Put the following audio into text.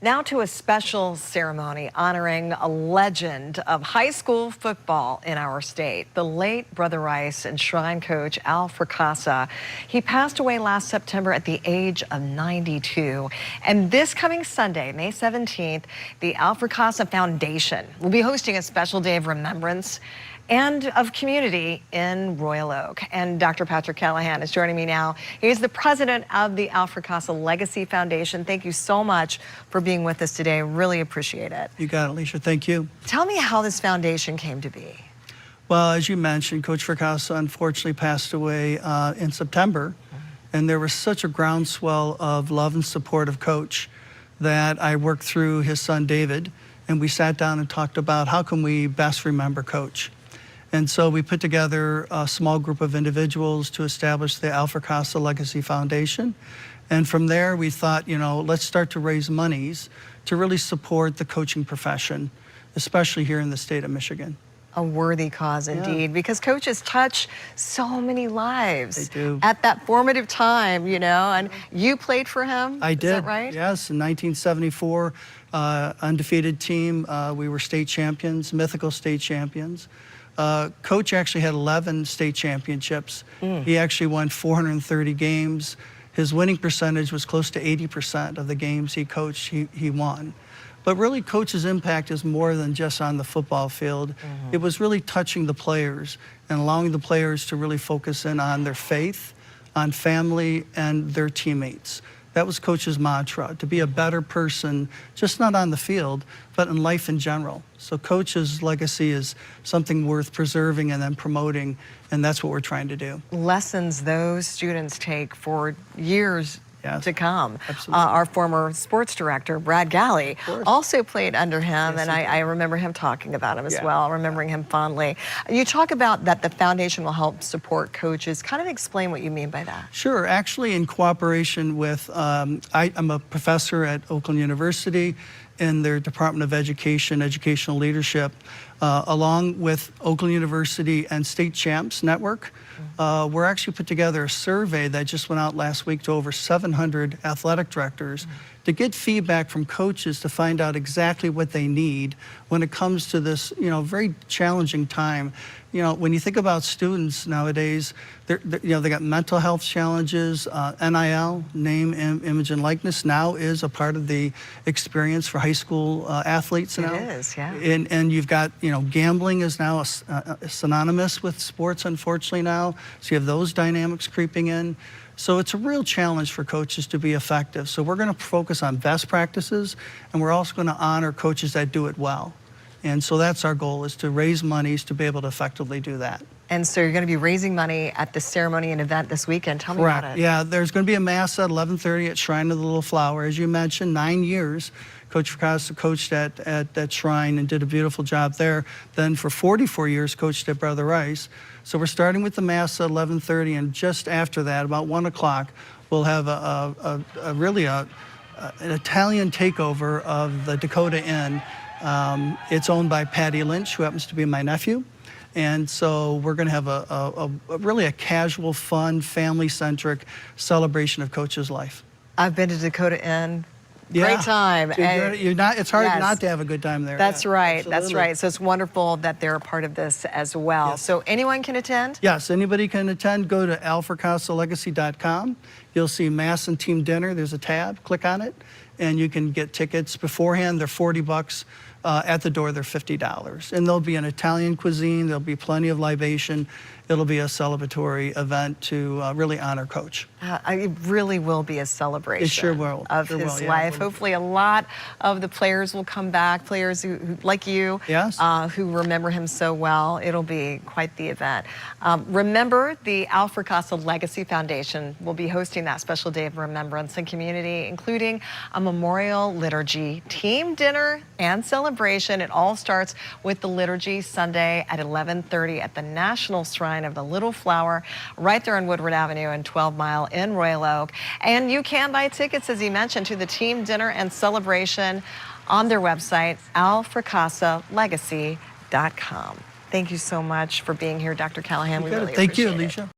Now to a special ceremony honoring a legend of high school football in our state, the late Brother Rice and Shrine coach Al Fracassa. He passed away last September at the age of 92. And this coming Sunday, May 17th, the Al Fracassa Foundation will be hosting a special day of remembrance and of community in Royal Oak. And Dr. Patrick Callaghan is joining me now. He is the president of the Al Fracassa Legacy Foundation. Thank you so much for being with us today. Really appreciate it. You got it, Alicia. Thank you. Tell me how this foundation came to be. Well, as you mentioned, Coach Fracassa unfortunately passed away in September. And there was such a groundswell of love and support of Coach that I worked through his son, David, and we sat down and talked about how can we best remember Coach. And so we put together a small group of individuals to establish the Al Fracassa Legacy Foundation. And from there, we thought, let's start to raise monies to really support the coaching profession, especially here in the state of Michigan. A worthy cause indeed, because coaches touch so many lives. They do. At that formative time, and you played for him? I did. Is that right? Yes, in 1974, undefeated team. We were state champions, mythical state champions. Coach actually had 11 state championships. He actually won 430 games. His winning percentage was close to 80% of the games he coached, he won. But really, Coach's impact is more than just on the football field. It was really touching the players and allowing the players to really focus in on their faith, on family, and their teammates. That was Coach's mantra, to be a better person, just not on the field, but in life in general. So Coach's legacy is something worth preserving and then promoting, and that's what we're trying to do. Lessons those students take for years to come. Absolutely. Our former sports director, Brad Galley, also played under him, and I remember him talking about him as well, remembering him fondly. You talk about that the foundation will help support coaches. Kind of explain what you mean by that. Sure. Actually, in cooperation with, I'm a professor at Oakland University in their Department of Education, Educational Leadership, along with Oakland University and State Champs Network. We're actually put together a survey that just went out last week to over 700 athletic directors to get feedback from coaches to find out exactly what they need when it comes to this, very challenging time. When you think about students nowadays, they got mental health challenges. NIL, name, image, and likeness, now is a part of the experience for high school athletes now. It is, yeah. And you've got, gambling is now synonymous with sports, unfortunately now. So you have those dynamics creeping in. So it's a real challenge for coaches to be effective. So we're going to focus on best practices, and we're also going to honor coaches that do it well. And so that's our goal, is to raise monies to be able to effectively do that. And so you're going to be raising money at the ceremony and event this weekend. Tell me about it. Yeah, there's going to be a mass at 11:30 at Shrine of the Little Flower. As you mentioned, 9 years. Coach Fracassa coached at Shrine and did a beautiful job there. Then for 44 years, coached at Brother Rice. So we're starting with the mass at 11:30, and just after that, about 1 o'clock, we'll have really an Italian takeover of the Dakota Inn. It's owned by Patty Lynch, who happens to be my nephew. And so we're going to have really a casual, fun, family-centric celebration of Coach's life. I've been to Dakota Inn. Great time. It's hard not to have a good time there. That's right. Absolutely. That's right. So it's wonderful that they're a part of this as well. Yes. So anyone can attend? Yes, anybody can attend. Go to alfracassalegacy.com. You'll see Mass and Team Dinner. There's a tab. Click on it, and you can get tickets beforehand. They're $40. At the door, they're $50. And there'll be an Italian cuisine. There'll be plenty of libation. It'll be a celebratory event to really honor Coach. It really will be a celebration. It sure will. Of his life. Hopefully a lot of the players will come back, players who like you, who remember him so well. It'll be quite the event. Remember, the Al Fracassa Legacy Foundation will be hosting that special day of remembrance and community, including a memorial liturgy, team dinner, and celebration. It all starts with the liturgy Sunday at 11:30 at the National Shrine of the Little Flower, right there on Woodward Avenue and 12 Mile in Royal Oak. And you can buy tickets, as he mentioned, to the team dinner and celebration on their website, alfracassalegacy.com. Thank you so much for being here, Dr. Callaghan. We really appreciate it. Thank you, Alicia.